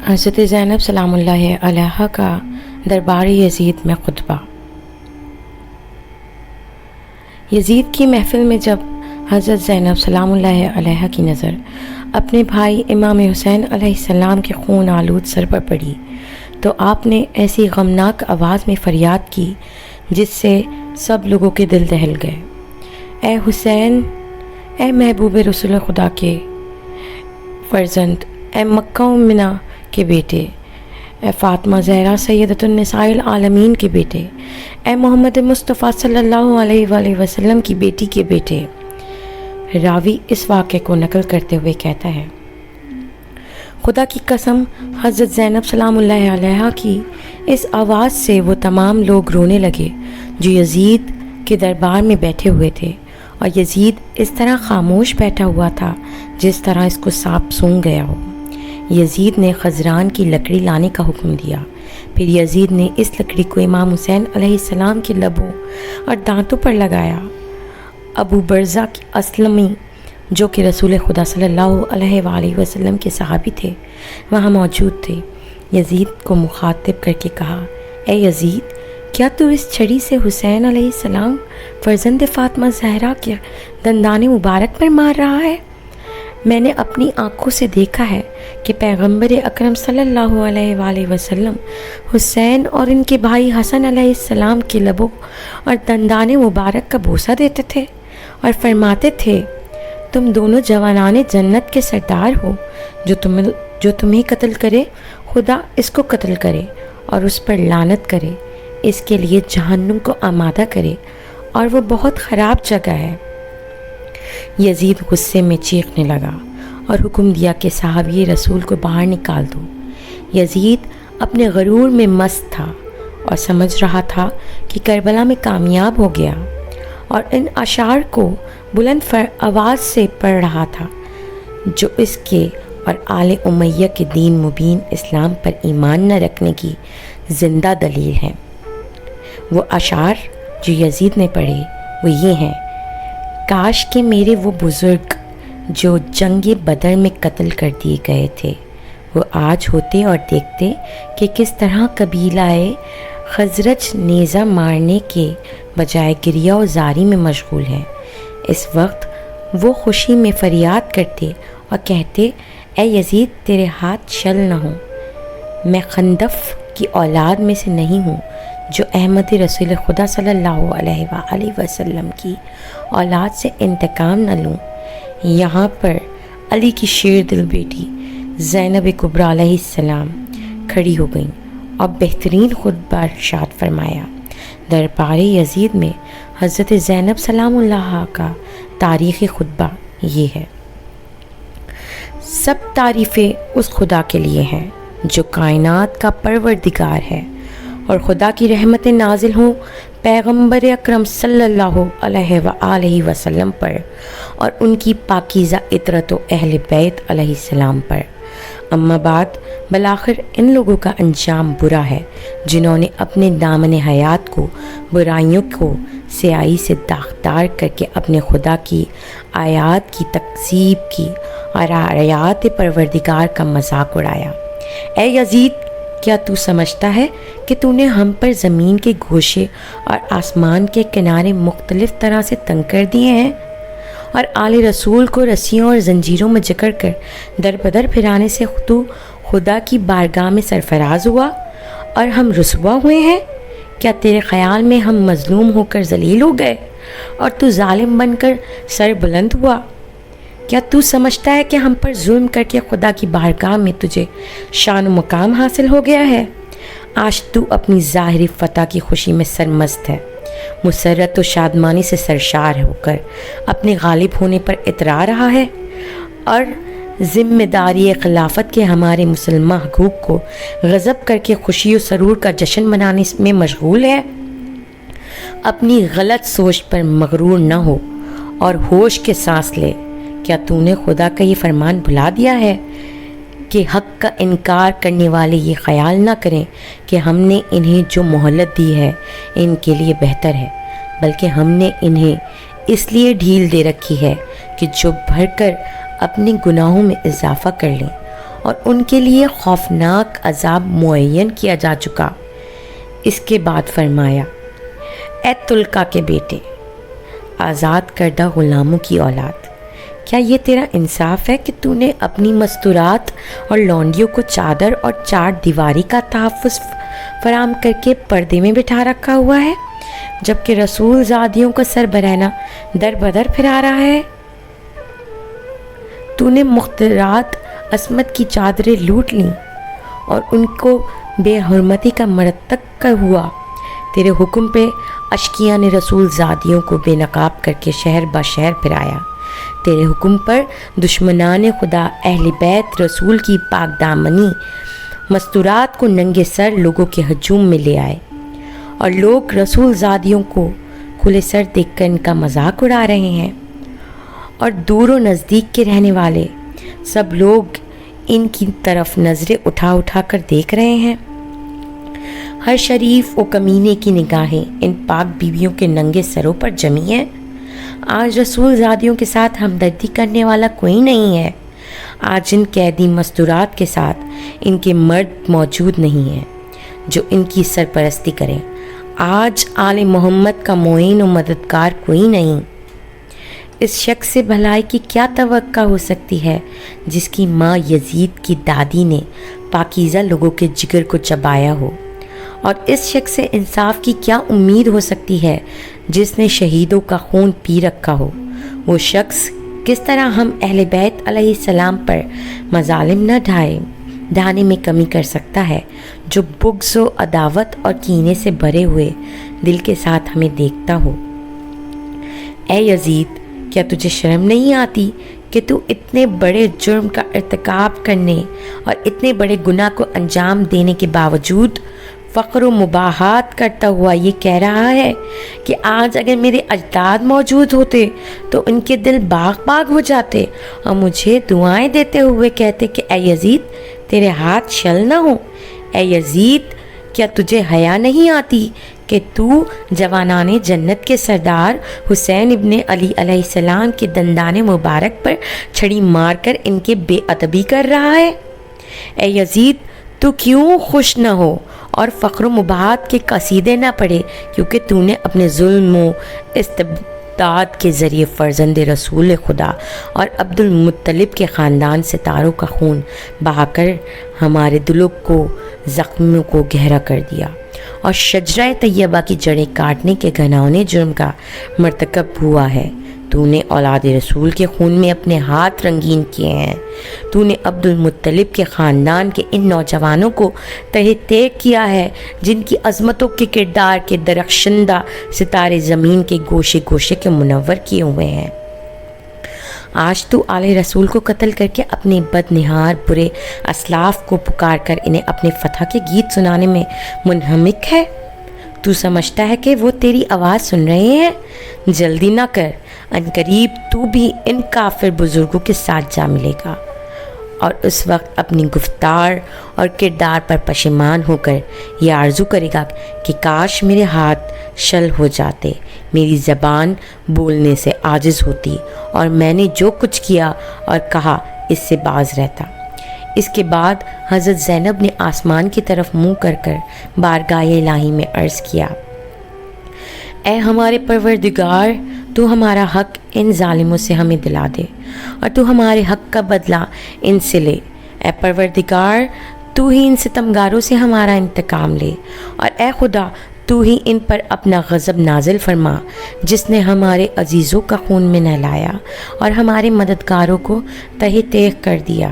حضرت زینب سلام اللہ علیہا کا دربار یزید میں خطبہ۔ یزید کی محفل میں جب حضرت زینب سلام اللہ علیہا کی نظر اپنے بھائی امام حسین علیہ السلام کے خون آلود سر پر پڑی تو آپ نے ایسی غمناک آواز میں فریاد کی جس سے سب لوگوں کے دل دہل گئے۔ اے حسین، اے محبوب رسول خدا کے فرزند، اے مکہ و منا کے بیٹے، اے فاطمہ زہرا سیدۃ النساء العالمین کے بیٹے، اے محمد مصطفیٰ صلی اللہ علیہ وآلہ وسلم کی بیٹی کے بیٹے۔ راوی اس واقعے کو نقل کرتے ہوئے کہتا ہے، خدا کی قسم، حضرت زینب سلام اللہ علیہا کی اس آواز سے وہ تمام لوگ رونے لگے جو یزید کے دربار میں بیٹھے ہوئے تھے، اور یزید اس طرح خاموش بیٹھا ہوا تھا جس طرح اس کو سانپ سونگھ گیا ہو۔ یزید نے خزران کی لکڑی لانے کا حکم دیا۔ پھر یزید نے اس لکڑی کو امام حسین علیہ السلام کے لبوں اور دانتوں پر لگایا۔ ابو برزہ اسلمی جو کہ رسول خدا صلی اللہ علیہ وآلہ وسلم کے صحابی تھے وہاں موجود تھے۔ یزید کو مخاطب کر کے کہا، اے یزید، کیا تو اس چھڑی سے حسین علیہ السلام فرزند فاطمہ زہرا کے دندان مبارک پر مار رہا ہے؟ میں نے اپنی آنکھوں سے دیکھا ہے کہ پیغمبر اکرم صلی اللہ علیہ وآلہ وسلم حسین اور ان کے بھائی حسن علیہ السلام کے لبوں اور دندان مبارک کا بوسہ دیتے تھے اور فرماتے تھے، تم دونوں جوانان جنت کے سردار ہو، جو تمہیں قتل کرے خدا اس کو قتل کرے اور اس پر لعنت کرے، اس کے لیے جہنم کو آمادہ کرے اور وہ بہت خراب جگہ ہے۔ یزید غصے میں چیخنے لگا اور حکم دیا کہ صحابی رسول کو باہر نکال دو۔ یزید اپنے غرور میں مست تھا اور سمجھ رہا تھا کہ کربلا میں کامیاب ہو گیا، اور ان اشعار کو بلند آواز سے پڑھ رہا تھا جو اس کے اور آل امیہ کے دین مبین اسلام پر ایمان نہ رکھنے کی زندہ دلیل ہیں۔ وہ اشعار جو یزید نے پڑھے وہ یہ ہیں، کاش کہ میرے وہ بزرگ جو جنگ بدر میں قتل کر دیے گئے تھے وہ آج ہوتے اور دیکھتے کہ کس طرح قبیلہ خزرج نیزہ مارنے کے بجائے گریہ و زاری میں مشغول ہیں۔ اس وقت وہ خوشی میں فریاد کرتے اور کہتے، اے یزید، تیرے ہاتھ شل نہ ہوں، میں خندف کی اولاد میں سے نہیں ہوں جو احمد رسول خدا صلی اللہ علیہ وآلہ وسلم کی اولاد سے انتقام نہ لوں۔ یہاں پر علی کی شیر دل بیٹی زینب کبریٰ علیہ السلام کھڑی ہو گئیں اور بہترین خطبہ ارشاد فرمایا۔ دربار یزید میں حضرت زینب سلام اللہ کا تاریخی خطبہ یہ ہے، سب تعریفیں اس خدا کے لیے ہیں جو کائنات کا پروردگار ہے، اور خدا کی رحمتیں نازل ہوں پیغمبر اکرم صلی اللہ علیہ وآلہ وسلم پر اور ان کی پاکیزہ عطرت و اہل بیت علیہ السلام پر۔ اما بعد، بالآخر ان لوگوں کا انجام برا ہے جنہوں نے اپنے دامن حیات کو برائیوں کو سیاہی سے داغدار کر کے اپنے خدا کی آیات کی تکذیب کی اور آیات پروردگار کا مذاق اڑایا۔ اے یزید، کیا تو سمجھتا ہے کہ تو نے ہم پر زمین کے گوشے اور آسمان کے کنارے مختلف طرح سے تنگ کر دیے ہیں، اور آل رسول کو رسیوں اور زنجیروں میں جکڑ کر در بدر پھرانے سے تو خدا کی بارگاہ میں سرفراز ہوا اور ہم رسوا ہوئے ہیں؟ کیا تیرے خیال میں ہم مظلوم ہو کر ذلیل ہو گئے اور تو ظالم بن کر سر بلند ہوا؟ کیا تو سمجھتا ہے کہ ہم پر ظلم کر کے خدا کی بارگاہ میں تجھے شان و مقام حاصل ہو گیا ہے؟ آج تو اپنی ظاہری فتح کی خوشی میں سرمست ہے، مسرت و شادمانی سے سرشار ہو کر اپنے غالب ہونے پر اترا رہا ہے، اور ذمہ داری خلافت کے ہمارے مسلمہ حقوق کو غضب کر کے خوشی و سرور کا جشن منانے میں مشغول ہے۔ اپنی غلط سوچ پر مغرور نہ ہو اور ہوش کے سانس لے۔ کیا تو نے خدا کا یہ فرمان بھلا دیا ہے کہ حق کا انکار کرنے والے یہ خیال نہ کریں کہ ہم نے انہیں جو مہلت دی ہے ان کے لیے بہتر ہے، بلکہ ہم نے انہیں اس لیے ڈھیل دے رکھی ہے کہ جو بھر کر اپنے گناہوں میں اضافہ کر لیں اور ان کے لیے خوفناک عذاب معین کیا جا چکا۔ اس کے بعد فرمایا، اے تلقا کے بیٹے، آزاد کردہ غلاموں کی اولاد، کیا یہ تیرا انصاف ہے کہ تو نے اپنی مستورات اور لونڈیوں کو چادر اور چار دیواری کا تحفظ فراہم کر کے پردے میں بٹھا رکھا ہوا ہے، جبکہ رسول زادیوں کا سر برہنہ در بدر پھرا رہا ہے؟ تو نے مخترات عصمت کی چادریں لوٹ لیں اور ان کو بے حرمتی کا مرتکب ہوا۔ تیرے حکم پہ اشکیاں نے رسول زادیوں کو بے نقاب کر کے شہر بہ شہر پھرایا۔ تیرے حکم پر دشمنان خدا اہل بیت رسول کی پاک دامنی مستورات کو ننگے سر لوگوں کے ہجوم میں لے آئے، اور لوگ رسول زادیوں کو کھلے سر دیکھ کر ان کا مذاق اڑا رہے ہیں، اور دور و نزدیک کے رہنے والے سب لوگ ان کی طرف نظریں اٹھا اٹھا کر دیکھ رہے ہیں۔ ہر شریف و کمینے کی نگاہیں ان پاک بیویوں کے ننگے سروں پر جمی ہیں۔ آج رسول زادیوں کے ساتھ ہمدردی کرنے والا کوئی نہیں ہے۔ آج ان قیدی مستورات کے ساتھ ان کے مرد موجود نہیں ہیں جو ان کی سرپرستی کریں۔ آج آل محمد کا معین و مددگار کوئی نہیں۔ اس شخص سے بھلائی کی کیا توقع ہو سکتی ہے جس کی ماں یزید کی دادی نے پاکیزہ لوگوں کے جگر کو چبایا ہو، اور اس شخص سے انصاف کی کیا امید ہو سکتی ہے جس نے شہیدوں کا خون پی رکھا ہو؟ وہ شخص کس طرح ہم اہل بیت علیہ السلام پر مظالم نہ ڈھانے میں کمی کر سکتا ہے جو بغض و عداوت اور کینے سے بھرے ہوئے دل کے ساتھ ہمیں دیکھتا ہو؟ اے یزید، کیا تجھے شرم نہیں آتی کہ تو اتنے بڑے جرم کا ارتکاب کرنے اور اتنے بڑے گناہ کو انجام دینے کے باوجود فخر و مباحات کرتا ہوا یہ کہہ رہا ہے کہ آج اگر میرے اجداد موجود ہوتے تو ان کے دل باغ باغ ہو جاتے، اور مجھے دعائیں دیتے ہوئے کہتے کہ اے یزید تیرے ہاتھ شل نہ ہو؟ اے یزید، کیا تجھے حیا نہیں آتی کہ تو جوانان جنت کے سردار حسین ابن علی علیہ السلام کے دندان مبارک پر چھڑی مار کر ان کے بے ادبی کر رہا ہے؟ اے یزید، تو کیوں خوش نہ ہو اور فخر و مباحات کے قصیدے نہ پڑھے کیونکہ تو نے اپنے ظلم و استبداد کے ذریعے فرزند رسول خدا اور عبد المطلب کے خاندان ستاروں کا خون بہا کر ہمارے دلوں کو زخموں کو گہرا کر دیا، اور شجرہ طیبہ کی جڑیں کاٹنے کے گھناؤنے جرم کا مرتکب ہوا ہے۔ تو نے اولاد رسول کے خون میں اپنے ہاتھ رنگین کیے ہیں۔ تو نے عبد المطلب کے خاندان کے ان نوجوانوں کو تہہ تیغ کیا ہے جن کی عظمتوں کے کردار کے درخشندہ ستارے زمین کے گوشے گوشے کے منور کیے ہوئے ہیں۔ آج تو آل رسول کو قتل کر کے اپنے بدنہار برے اسلاف کو پکار کر انہیں اپنے فتح کے گیت سنانے میں منہمک ہے۔ تو سمجھتا ہے کہ وہ تیری آواز سن رہے ہیں؟ جلدی نہ کر، عنقریب تو بھی ان کافر بزرگوں کے ساتھ جا ملے گا، اور اس وقت اپنی گفتار اور کردار پر پشیمان ہو کر یہ آرزو کرے گا کہ کاش میرے ہاتھ شل ہو جاتے، میری زبان بولنے سے عاجز ہوتی، اور میں نے جو کچھ کیا اور کہا اس سے باز رہتا۔ اس کے بعد حضرت زینب نے آسمان کی طرف منہ کر کر بارگاہ الہی میں عرض کیا، اے ہمارے پروردگار، تو ہمارا حق ان ظالموں سے ہمیں دلا دے، اور تو ہمارے حق کا بدلہ ان سے لے۔ اے پروردگار، تو ہی ان ستمگاروں سے ہمارا انتقام لے، اور اے خدا تو ہی ان پر اپنا غضب نازل فرما جس نے ہمارے عزیزوں کا خون میں نہلایا اور ہمارے مددگاروں کو تہہ تیغ کر دیا۔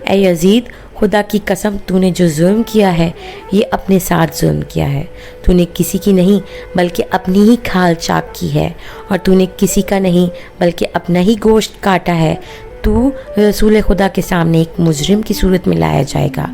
اے یزید، خدا کی قسم تو نے جو ظلم کیا ہے یہ اپنے ساتھ ظلم کیا ہے۔ تو نے کسی کی نہیں بلکہ اپنی ہی کھال چاک کی ہے، اور تو نے کسی کا نہیں بلکہ اپنا ہی گوشت کاٹا ہے۔ تو رسول خدا کے سامنے ایک مجرم کی صورت میں لایا جائے گا۔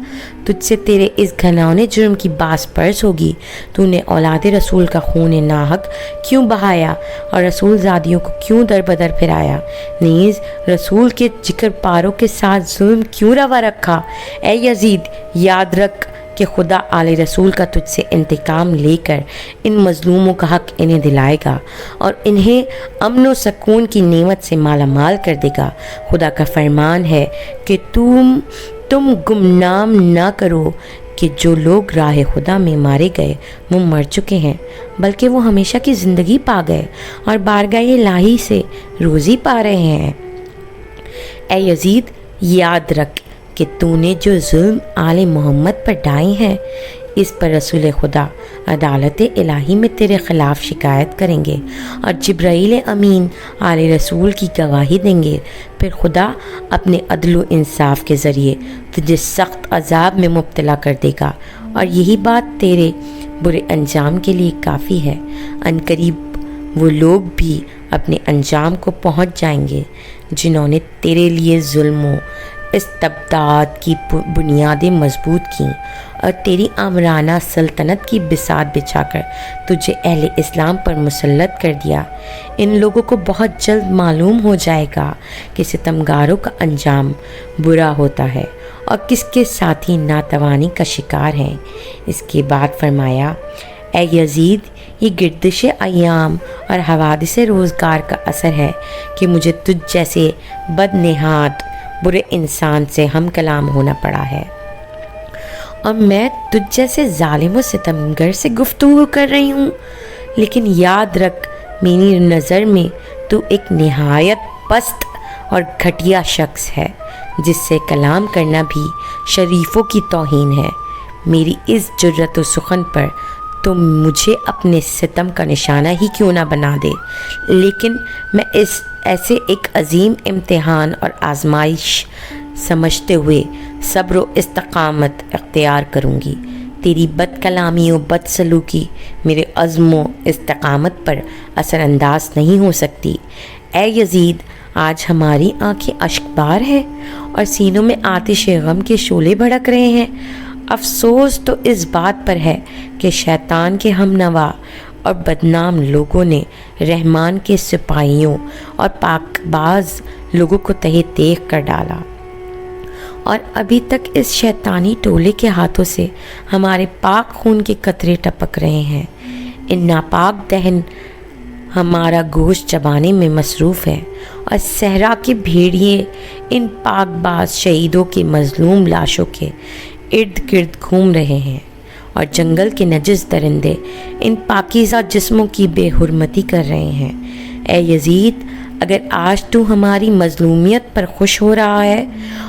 تجھ سے تیرے اس گھناؤنے جرم کی باس پرس ہوگی۔ تو نے اولاد رسول کا خون ناحق کیوں بہایا اور رسول زادیوں کو کیوں در بدر پھرایا؟ نیز رسول کے جگر پاروں کے ساتھ ظلم کیوں روا رکھا؟ اے یزید، یاد رکھ کہ خدا آل رسول کا تجھ سے انتقام لے کر ان مظلوموں کا حق انہیں دلائے گا اور انہیں امن و سکون کی نعمت سے مالا مال کر دے گا۔ خدا کا فرمان ہے کہ تم گمنام نہ کرو کہ جو لوگ راہ خدا میں مارے گئے وہ مر چکے ہیں، بلکہ وہ ہمیشہ کی زندگی پا گئے اور بارگاہ الہی سے روزی پا رہے ہیں۔ اے یزید، یاد رکھ کہ تو نے جو ظلم آل محمد پر ڈھائے ہیں، اس پر رسول خدا عدالت الہی میں تیرے خلاف شکایت کریں گے اور جبرائیل امین آل رسول کی گواہی دیں گے۔ پھر خدا اپنے عدل و انصاف کے ذریعے تجھے سخت عذاب میں مبتلا کر دے گا، اور یہی بات تیرے برے انجام کے لیے کافی ہے۔ عنقریب وہ لوگ بھی اپنے انجام کو پہنچ جائیں گے جنہوں نے تیرے لیے ظلم و استبداد کی بنیادیں مضبوط کیں اور تیری آمرانہ سلطنت کی بساط بچھا کر تجھے اہل اسلام پر مسلط کر دیا۔ ان لوگوں کو بہت جلد معلوم ہو جائے گا کہ ستمگاروں کا انجام برا ہوتا ہے اور کس کے ساتھی ناتوانی کا شکار ہیں۔ اس کے بعد فرمایا، اے یزید، یہ گردش ایام اور حوادث روزگار کا اثر ہے کہ مجھے تجھ جیسے بد نہاد برے انسان سے ہم کلام ہونا پڑا ہے، اور میں تجھ جیسے ظالم و ستمگر سے گفتگو کر رہی ہوں۔ لیکن یاد رکھ، میری نظر میں تو ایک نہایت پست اور گھٹیا شخص ہے جس سے کلام کرنا بھی شریفوں کی توہین ہے۔ میری اس جرأت و سخن پر تم مجھے اپنے ستم کا نشانہ ہی کیوں نہ بنا دے، لیکن میں ایسے ایک عظیم امتحان اور آزمائش سمجھتے ہوئے صبر و استقامت اختیار کروں گی۔ تیری بد کلامی و بد سلوکی میرے عزم و استقامت پر اثر انداز نہیں ہو سکتی۔ اے یزید، آج ہماری آنکھیں اشکبار ہیں اور سینوں میں آتش غم کے شعلے بھڑک رہے ہیں۔ افسوس تو اس بات پر ہے کہ شیطان کے ہم نوا اور بدنام لوگوں نے رحمان کے سپاہیوں اور پاک باز لوگوں کو تہے تیغ کر ڈالا، اور ابھی تک اس شیطانی ٹولے کے ہاتھوں سے ہمارے پاک خون کے قطرے ٹپک رہے ہیں۔ ان ناپاک دہن ہمارا گوشت چبانے میں مصروف ہے، اور صحرا کے بھیڑیے ان پاک باز شہیدوں کی مظلوم لاشوں کے ارد گرد گھوم رہے ہیں، اور جنگل کے نجس درندے ان پاکیزہ جسموں کی بے حرمتی کر رہے ہیں۔ اے یزید، اگر آج تو ہماری مظلومیت پر خوش ہو رہا ہے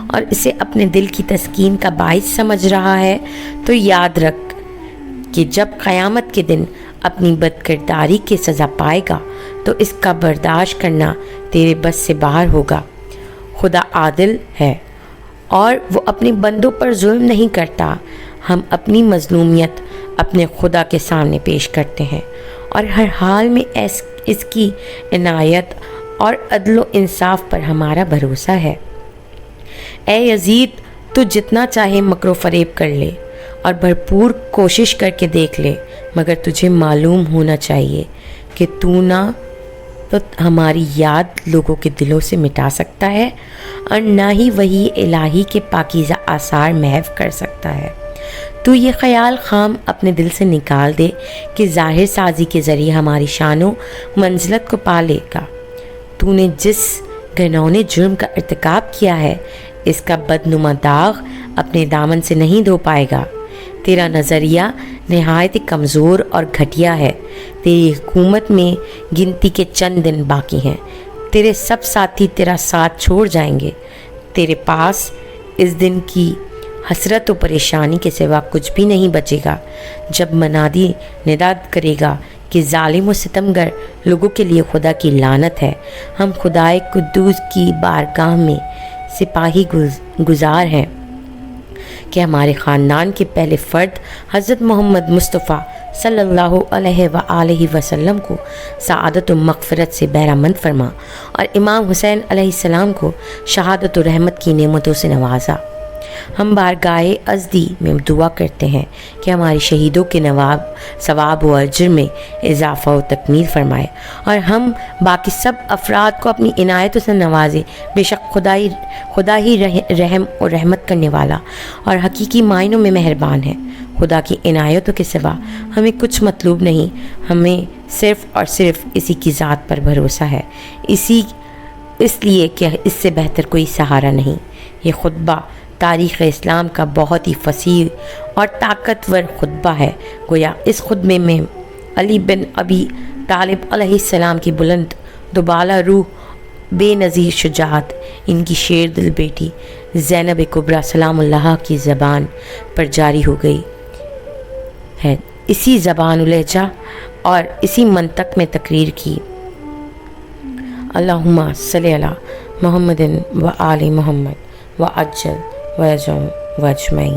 اور اسے اپنے دل کی تسکین کا باعث سمجھ رہا ہے، تو یاد رکھ کہ جب قیامت کے دن اپنی بد کرداری کی سزا پائے گا تو اس کا برداشت کرنا تیرے بس سے باہر ہوگا۔ خدا عادل ہے اور وہ اپنے بندوں پر ظلم نہیں کرتا۔ ہم اپنی مظلومیت اپنے خدا کے سامنے پیش کرتے ہیں، اور ہر حال میں اس کی عنایت اور عدل و انصاف پر ہمارا بھروسہ ہے۔ اے یزید، تو جتنا چاہے مکر و فریب کر لے اور بھرپور کوشش کر کے دیکھ لے، مگر تجھے معلوم ہونا چاہیے کہ تو نہ تو ہماری یاد لوگوں کے دلوں سے مٹا سکتا ہے اور نہ ہی وہی الہی کے پاکیزہ آثار محو کر سکتا ہے۔ تو یہ خیال خام اپنے دل سے نکال دے کہ ظاہر سازی کے ذریعے ہماری شان و منزلت کو پا لے گا۔ تو نے جس گھنونے جرم کا ارتکاب کیا ہے، اس کا بدنما داغ اپنے دامن سے نہیں دھو پائے گا۔ تیرا نظریہ نہایت کمزور اور گھٹیا ہے۔ تیری حکومت میں گنتی کے چند دن باقی ہیں۔ تیرے سب ساتھی تیرا ساتھ چھوڑ جائیں گے۔ تیرے پاس اس دن کی حسرت و پریشانی کے سوا کچھ بھی نہیں بچے گا، جب منادی نداد کرے گا کہ ظالم و ستمگر لوگوں کے لیے خدا کی لعنت ہے۔ ہم خدائے قدوس کی بارگاہ میں سپاہی گزار ہیں کہ ہمارے خاندان کے پہلے فرد حضرت محمد مصطفیٰ صلی اللہ علیہ وآلہ وسلم کو سعادت و مغفرت سے بہرہ مند فرما، اور امام حسین علیہ السلام کو شہادت و رحمت کی نعمتوں سے نوازا۔ ہم بارگاہ ازدی میں دعا کرتے ہیں کہ ہمارے شہیدوں کے ثواب و اجر میں اضافہ و تکمیل فرمائے اور ہم باقی سب افراد کو اپنی عنایتوں سے نوازے۔ بے شک خدا ہی رحم اور رحمت کرنے والا اور حقیقی معنوں میں مہربان ہے۔ خدا کی عنایتوں کے سوا ہمیں کچھ مطلوب نہیں، ہمیں صرف اور صرف اسی کی ذات پر بھروسہ ہے، اس لیے کہ اس سے بہتر کوئی سہارا نہیں۔ یہ خطبہ تاریخ اسلام کا بہت ہی فصیح اور طاقتور خطبہ ہے۔ گویا اس خطبے میں علی بن ابی طالب علیہ السلام کی بلند دوبالا روح، بے نظیر شجاعت ان کی شیر دل بیٹی زینب کبریٰ سلام اللہ کی زبان پر جاری ہو گئی ہے۔ اسی زبان و لہجہ اور اسی منطق میں تقریر کی۔ اللہم صلی علی محمد و آل محمد و عجل و اجم و اجمعین۔